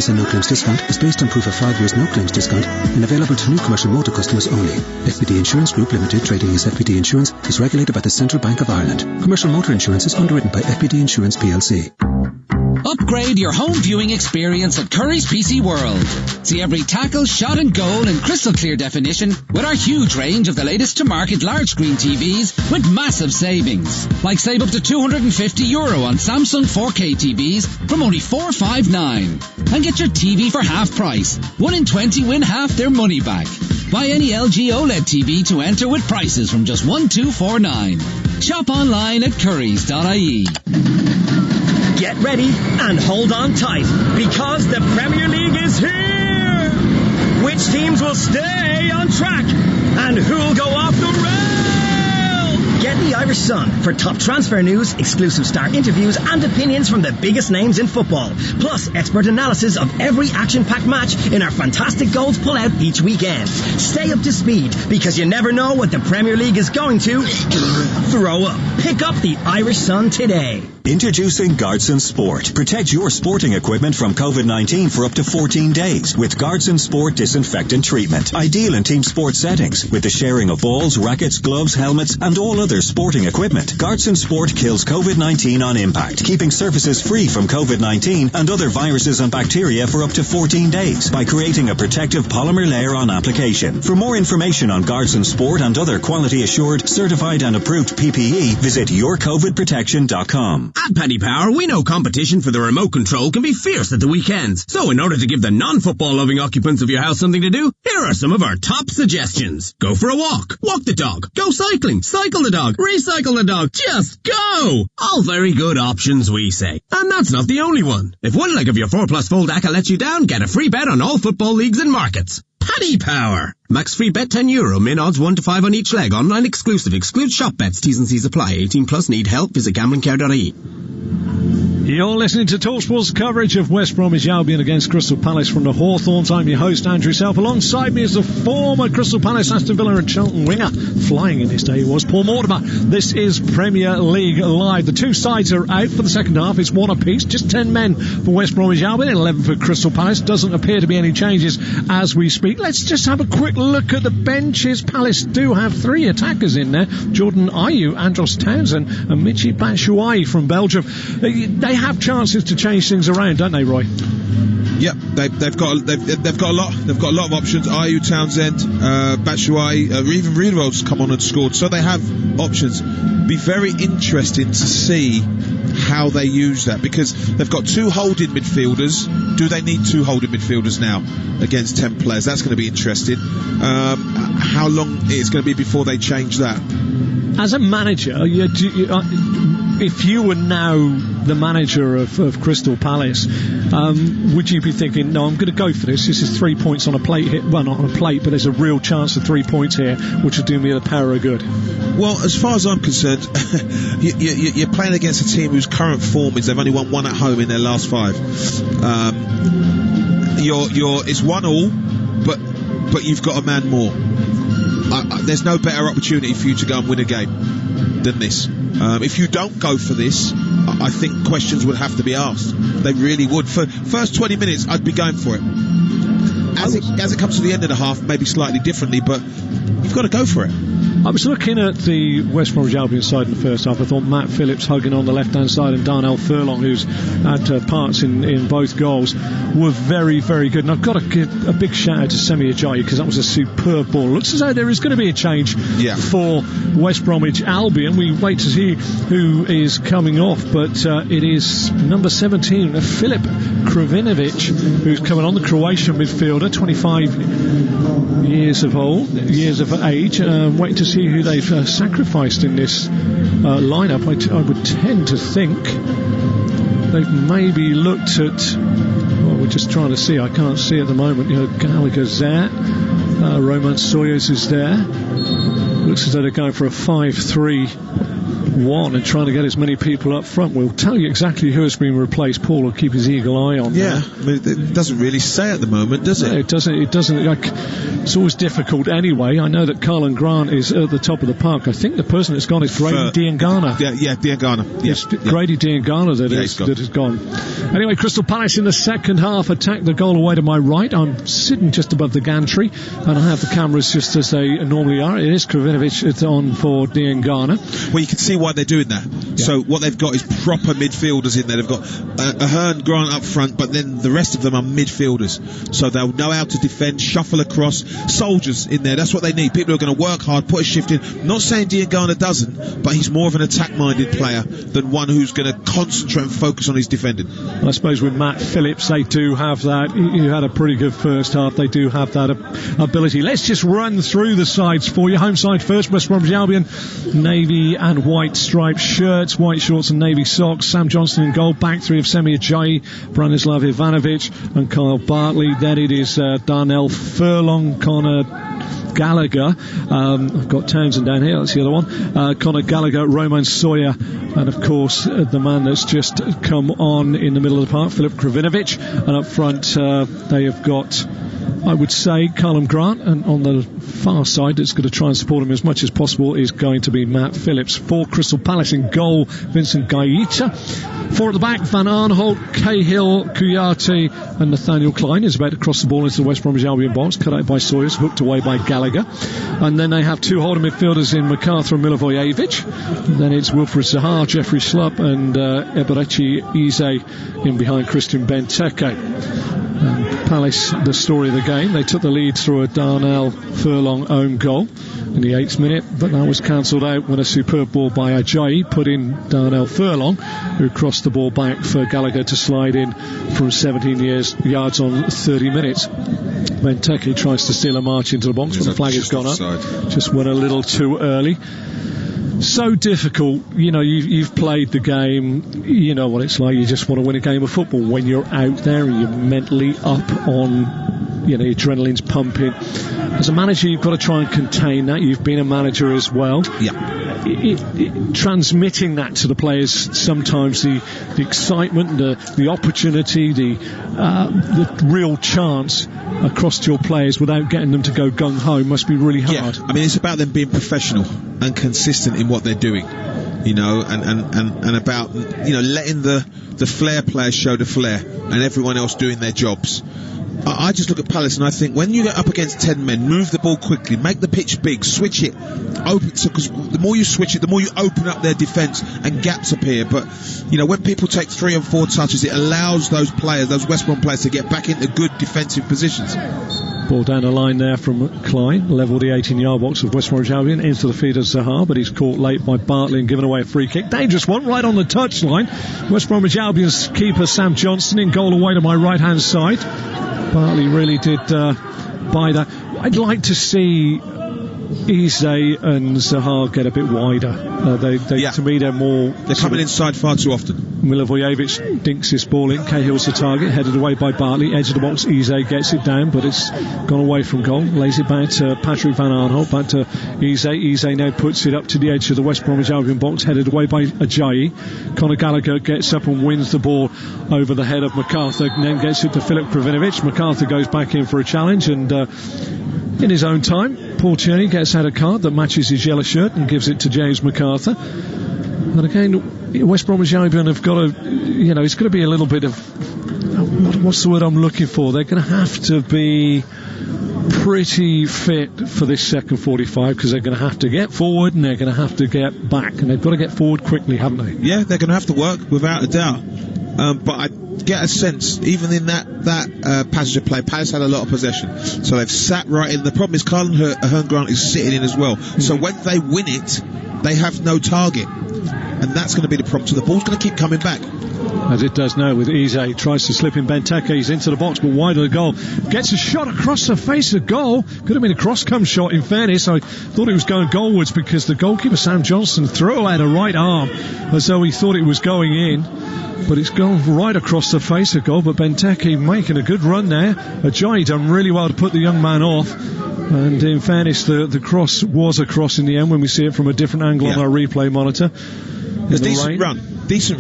5% no claims discount is based on proof of 5 years no claims discount and available to new commercial motor customers only. FBD Insurance Group Limited, trading as FBD Insurance, is regulated by the Central Bank of Ireland. Commercial motor insurance is underwritten by FBD Insurance plc. Upgrade your home viewing experience at Curry's PC World. See every tackle, shot and goal in crystal clear definition with our huge range of the latest to market large screen TVs with massive savings. Like save up to €250 on Samsung 4K TVs from only $459. And get your TV for half price. 1 in 20 win half their money back. Buy any LG OLED TV to enter with prices from just $1,249. Shop online at currys.ie. Get ready and hold on tight because the Premier League is here! Which teams will stay on track and who'll go off the rail? Get the Irish Sun for top transfer news, exclusive star interviews and opinions from the biggest names in football. Plus expert analysis of every action-packed match in our fantastic goals pull-out each weekend. Stay up to speed because you never know what the Premier League is going to throw up. Pick up the Irish Sun today. Introducing Guardson Sport. Protect your sporting equipment from COVID-19 for up to 14 days with Guardson Sport Disinfectant Treatment. Ideal in team sport settings with the sharing of balls, rackets, gloves, helmets and all other sporting equipment. Guardson Sport kills COVID-19 on impact, keeping surfaces free from COVID-19 and other viruses and bacteria for up to 14 days by creating a protective polymer layer on application. For more information on Guardson Sport and other quality assured, certified and approved PPE, visit yourcovidprotection.com. At Paddy Power, we know competition for the remote control can be fierce at the weekends. So in order to give the non-football loving occupants of your house something to do, here are some of our top suggestions. Go for a walk. Walk the dog. Go cycling. Cycle the dog. Recycle the dog. Just go! All very good options, we say. And that's not the only one. If one leg of your 4+ fold ACCA lets you down, get a free bet on all football leagues and markets. Paddy Power. Max free bet €10. Min odds 1 to 5 on each leg. Online exclusive. Exclude shop bets. T's and C's apply. 18 plus. Need help? Visit gamblingcare.ie. You're listening to TalkSport's coverage of West Bromwich Albion against Crystal Palace from the Hawthorns. I'm your host, Andrew Self. Alongside me is the former Crystal Palace, Aston Villa and Charlton winger. Flying in his day was Paul Mortimer. This is Premier League Live. The two sides are out for the second half. It's one apiece. Just 10 men for West Bromwich Albion and 11 for Crystal Palace. Doesn't appear to be any changes as we speak. Let's just have a quick look at the benches. Palace do have 3 attackers in there. Jordan Ayew, Andros Townsend and Michy Batshuayi from Belgium. They have chances to change things around, don't they, Roy? Yep, they've got a lot. They've got a lot of options. Ayew, Townsend, Batshuayi, even Riedewald's come on and scored, so they have options. Be very interesting to see how they use that because they've got 2 holding midfielders. Do they need 2 holding midfielders now against 10 players? That's going to be interesting. How long it's going to be before they change that? As a manager, if you were now the manager of Crystal Palace, would you be thinking, no, I'm going to go for this. This is 3 points on a plate here. Well, not on a plate, but there's a real chance of 3 points here, which will do me the power of good. Well, as far as I'm concerned, you're playing against a team whose current form is they've only won 1 at home in their last 5. It's 1-1, but you've got a man more. There's no better opportunity for you to go and win a game than this. If you don't go for this, I think questions would have to be asked. They really would. For first 20 minutes, I'd be going for it. As it comes to the end of the half, maybe slightly differently, but you've got to go for it. I was looking at the West Bromwich Albion side in the first half. I thought Matt Phillips hugging on the left-hand side and Dann Furlong, who's had parts in both goals, were very, very good. And I've got to give a big shout out to Semi Ajayi because that was a superb ball. Looks as though there is going to be a change for West Bromwich Albion. We wait to see who is coming off, but it is number 17, Filip Krovinovic, who's coming on, the Croatian midfielder, 25 years of age. Waiting to see who they've sacrificed in this lineup. I would tend to think they've maybe looked at, well, we're just trying to see, I can't see at the moment, Gallagher's there, Roman Sawyers is there. Looks as though they're going for a 5-3 want and trying to get as many people up front. We'll tell you exactly who has been replaced. Paul will keep his eagle eye on that. I mean, it doesn't really say at the moment, does it? No, it doesn't. Like, it's always difficult anyway. I know that Ahearne-Grant is at the top of the park. I think the person that's gone is Grady Diangana. Yeah, Diangana. Yes, Grady Diangana that has gone. Anyway, Crystal Palace in the second half attacked the goal away to my right. I'm sitting just above the gantry, and I have the cameras just as they normally are. It is Kravinovic. It's on for Diangana. Well, you can see why they're doing that. Yeah. So what they've got is proper midfielders in there. They've got Ahearne-Grant up front, but then the rest of them are midfielders. So they'll know how to defend, shuffle across. Soldiers in there. That's what they need. People who are going to work hard, put a shift in. Not saying Diangana doesn't, but he's more of an attack-minded player than one who's going to concentrate and focus on his defending. I suppose with Matt Phillips, they do have that. You had a pretty good first half. They do have that ability. Let's just run through the sides for you. Home side first, West Bromwich Albion, navy and white striped shirts, white shorts and navy socks. Sam Johnstone in goal. Back three of Semi Ajayi, Branislav Ivanovic and Kyle Bartley. Then it is Dann, Furlong, Connor Gallagher. I've got Townsend down here, that's the other one. Conor Gallagher, Roman Sawyers, and of course the man that's just come on in the middle of the park, Filip Kravinovic. And up front they have got, I would say, Ahearne-Grant, and on the far side that's going to try and support him as much as possible is going to be Matt Phillips. For Crystal Palace in goal, Vincent Guaita. Four at the back, Van Aanholt, Cahill, Kouyate and Nathaniel Clyne is about to cross the ball into the West Bromwich Albion box, cut out by Sawyers, hooked away by Gallagher. And then they have two holding midfielders in McArthur and Milivojevic. Then it's Wilfred Zaha, Jeffrey Schlupp and Eberechi Eze in behind Christian Benteke. Palace, the story of the game, they took the lead through a Darnell Furlong own goal in the 8th minute, but that was cancelled out when a superb ball by Ajayi put in Darnell Furlong, who crossed the ball back for Gallagher to slide in from 17 yards on 30 minutes. Benteke tries to steal a march into the box, but the flag has gone up. Just went a little too early. So difficult, you've played the game, you know what it's like. You just want to win a game of football when you're out there and you're mentally up on, your adrenaline's pumping. As a manager, you've got to try and contain that. You've been a manager as well. Yeah. Transmitting that to the players, sometimes the excitement, the opportunity, the real chance across to your players without getting them to go gung-ho must be really hard. Yeah. I mean, it's about them being professional and consistent in what they're doing, and about, letting the flair players show the flair and everyone else doing their jobs. I just look at Palace and I think when you get up against 10 men, move the ball quickly, make the pitch big, switch it, open, because the more you switch it, the more you open up their defence and gaps appear. But, when people take 3 and 4 touches, it allows those players, those West Brom players, to get back into good defensive positions. Ball down the line there from Clyne, level the 18-yard box of West Bromwich Albion into the feet of Zaha, but he's caught late by Bartley and given away a free kick. Dangerous one, right on the touchline. West Bromwich Albion's keeper Sam Johnstone in goal away to my right-hand side. Bartley really did buy that. I'd like to see Eze and Zaha get a bit wider. To me, they're coming inside far too often. Milivojevic dinks his ball in. Cahill's the target, headed away by Bartley. Edge of the box, Eze gets it down, but it's gone away from goal. Lays it back to Patrick Van Aanholt, back to Eze. Eze now puts it up to the edge of the West Bromwich Albion box, headed away by Ajayi. Conor Gallagher gets up and wins the ball over the head of McArthur, and then gets it to Filip Kravinovic. McArthur goes back in for a challenge, and in his own time, Paul Tierney gets out a card that matches his yellow shirt and gives it to James McArthur. And again, West Bromwich Albion have got to, it's going to be a little bit of, what's the word I'm looking for? They're going to have to be pretty fit for this second 45, because they're going to have to get forward and they're going to have to get back, and they've got to get forward quickly, haven't they? Yeah, they're going to have to work without a doubt. But I get a sense, even in that passage of play, Palace had a lot of possession, so they've sat right in. The problem is Ahearne-Grant is sitting in as well. So when they win it, they have no target, and that's going to be the problem. So the ball's going to keep coming back, as it does now with Eze. Tries to slip in Benteke. He's into the box, but wide of the goal. Gets a shot across the face of goal. Could have been a cross-come shot, in fairness. I thought it was going goalwards, because the goalkeeper, Sam Johnstone, threw out a right arm as though he thought it was going in. But it's gone right across the face of goal. But Benteke making a good run there. Ajayi done really well to put the young man off. And in fairness, the cross was a cross in the end when we see it from a different angle on our replay monitor. Decent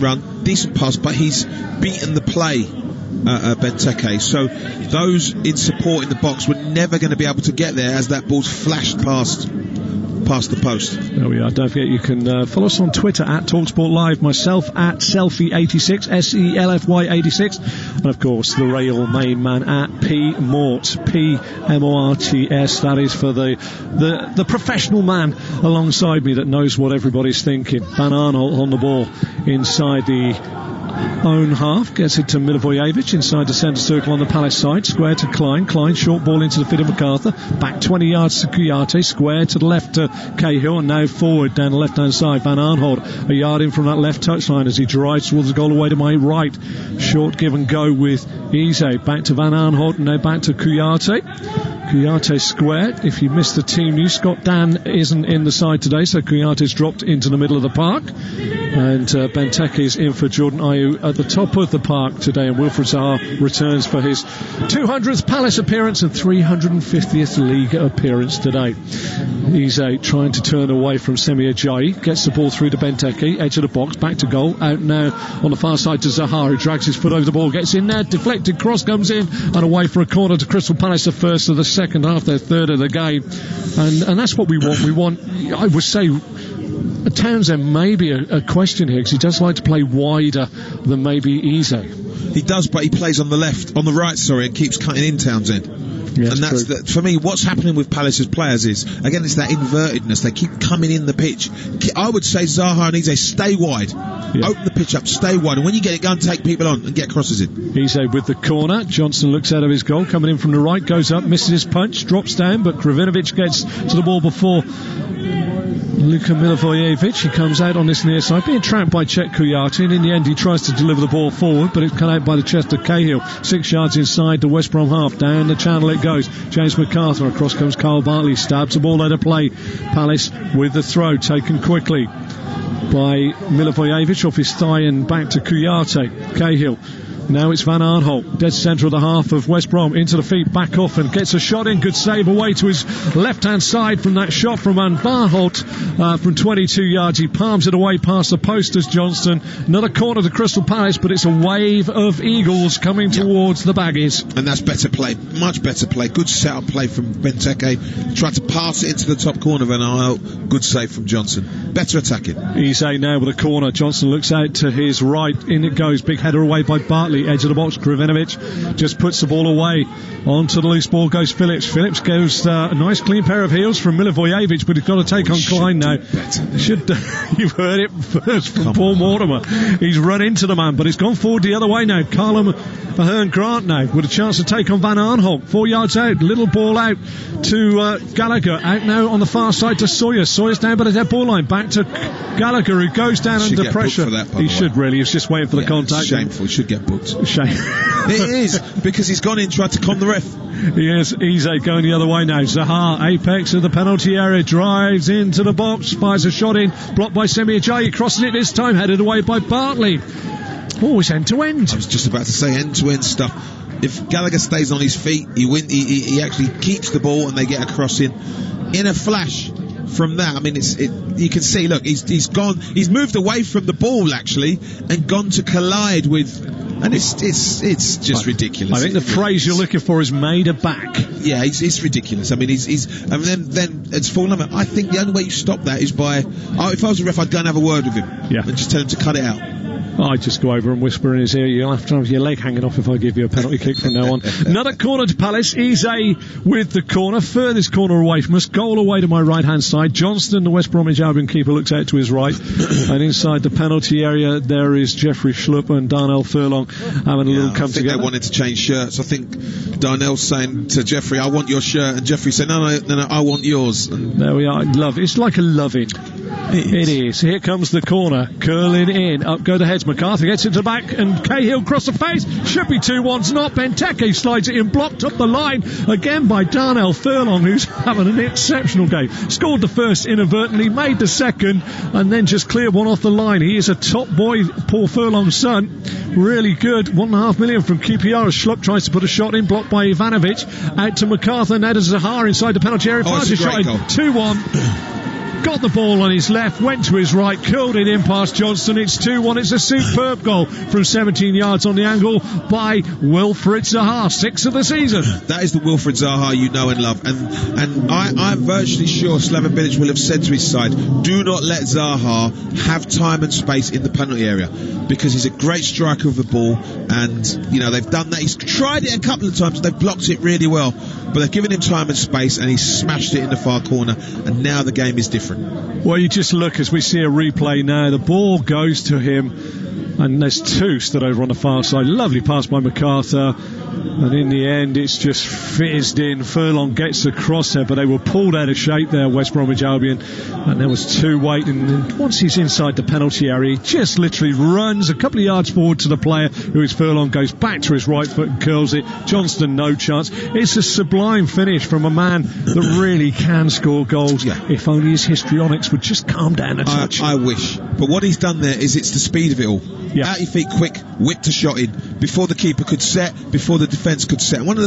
run, decent pass, but he's beaten the play, Benteke. So those in support in the box were never going to be able to get there as that ball's flashed past the post. There we are. Don't forget you can follow us on Twitter at TalkSport Live, myself at Selfie86, SELFY86, and of course the rail main man at PMorts, PMORTS. That is for the professional man alongside me that knows what everybody's thinking. Van Aanholt on the ball inside the own half, gets it to Milivojevic inside the centre circle on the Palace side, square to Clyne, short ball into the fit of McArthur, back 20 yards to Kouyate, square to the left to Cahill, and now forward down the left hand side. Van Aanholt a yard in from that left touchline as he drives towards the goal away to my right, short give and go with Ayew, back to Van Aanholt and now back to Kouyate square. If you missed the team news, Scott Dann isn't in the side today, so Kouyate's dropped into the middle of the park, and Benteke is in for Jordan Ayew at the top of the park today, and Wilfried Zaha returns for his 200th Palace appearance and 350th league appearance today. He's trying to turn away from Ajayi, gets the ball through to Benteke, edge of the box, back to goal, out now on the far side to Zaha, who drags his foot over the ball, gets in there, deflected cross comes in and away for a corner to Crystal Palace, the first of the second half, their third of the game, and that's what we want. I would say Townsend may be a question here, because he does like to play wider than maybe Ayew. He does, but he plays on the right, and keeps cutting in, Townsend. Yeah, and that's for me, what's happening with Palace's players is, again, it's that invertedness. They keep coming in the pitch. I would say Zaha and Ayew, stay wide. Open the pitch up, stay wide, and when you get it, go and take people on and get crosses in. Ayew with the corner. Johnstone looks out of his goal, coming in from the right, goes up, misses his punch, drops down, but Ivanovic gets to the ball before Luka Milivojevic. He comes out on this near side, being trapped by Chet Kouyate, and in the end he tries to deliver the ball forward, but it's cut out by the chest of Cahill. 6 yards inside the West Brom half, down the channel it goes. James McArthur, across comes Carl Bartley, stabs the ball out of play. Palace with the throw, taken quickly by Milivojevic off his thigh and back to Kouyate. Cahill. Now it's Van Aanholt, dead centre of the half of West Brom, into the feet, back off and gets a shot in. Good save away to his left hand side from that shot from Van Aanholt from 22 yards. He palms it away past the post as Johnstone. Another corner to Crystal Palace, but it's a wave of Eagles coming towards the Baggies. And that's better play, much better play. Good set-up play from Benteke. Tried to pass it into the top corner of Van Aanholt. Good save from Johnson. Better attacking. Ayew now with a corner. Johnson looks out to his right. In it goes. Big header away by Bartley. Edge of the box. Ivanovic just puts the ball away. Onto the loose ball goes Phillips. Phillips goes a nice clean pair of heels from Milivojevic, but he's got to take on Clyne now. You've heard it first from Paul Mortimer. He's run into the man, but it's gone forward the other way now. Ahearne-Grant now with a chance to take on Van Aanholt. 4 yards out. Little ball out to Gallagher. Out now on the far side to Sawyers. Sawyers down by the dead ball line. Back to Gallagher, who goes down under pressure. He should really. He's just waiting for the contact. Shameful. He should get booked. Shame. It is, because he's gone in, tried to con the ref. Yes, Ayew going the other way now. Zaha, apex of the penalty area, drives into the box, fires a shot in, blocked by Ajayi, crossing it this time, headed away by Bartley. Oh, it's end to end. I was just about to say end to end stuff. If Gallagher stays on his feet, he actually keeps the ball and they get a cross in a flash. From that, I mean, you can see. Look, he's moved away from the ball actually, and gone to collide with, and it's just ridiculous. I think the phrase you're looking for is made a back. Yeah, it's ridiculous. I mean, and then it's fallen over. I think the only way you stop that is by, if I was a ref, I'd go and have a word with him, and just tell him to cut it out. I'd just go over and whisper in his ear, you'll have to have your leg hanging off if I give you a penalty kick from now on. Another corner to Palace. Ayew with the corner, furthest corner away from us, goal away to my right hand side. Johnston, the West Bromwich Albion keeper, looks out to his right, and inside the penalty area there is Jeffrey Schlupp and Darnell Furlong having a little come together. They wanted to change shirts. I think Darnell's saying to Jeffrey, I want your shirt, and Jeffrey said, no, I want yours. And there we are. It's like a loving. It is. Here comes the corner. Curling in. Up go the heads. McArthur gets into the back and Cahill across the face. Should be 2-1's not. Benteke slides it in. Blocked up the line again by Dann Furlong, who's having an exceptional game. Scored the first inadvertently, made the second, and then just cleared one off the line. He is a top boy, Paul Furlong's son. Really good. 1.5 million from QPR as Schlupp tries to put a shot in. Blocked by Ivanovic. Out to McArthur. Now to Zaha inside the penalty area. Fires a shot in. 2-1. Got the ball on his left, went to his right, curled it in past Johnstone. It's 2-1. It's a superb goal from 17 yards on the angle by Wilfried Zaha, 6th of the season. That is the Wilfried Zaha you know and love. And I'm virtually sure Slaven Bilic will have said to his side, do not let Zaha have time and space in the penalty area, because he's a great striker of the ball, and you know they've done that. He's tried it a couple of times, they've blocked it really well, but they've given him time and space, and he's smashed it in the far corner, and now the game is different. Well, you just look as we see a replay now. The ball goes to him, and there's two stood over on the far side. Lovely pass by McArthur, and in the end it's just fizzed in. Furlong gets the crosshair, but they were pulled out of shape there, West Bromwich Albion, and there was two waiting. And once he's inside the penalty area, he just literally runs a couple of yards forward to the player, who is Furlong, goes back to his right foot and curls it. Johnston, no chance. It's a sublime finish from a man that really can score goals. If only his histrionics would just calm down a touch. I wish, but what he's done there is it's the speed of it all. Out your feet quick, whipped a shot in before the keeper could set, before the defence could set. One of the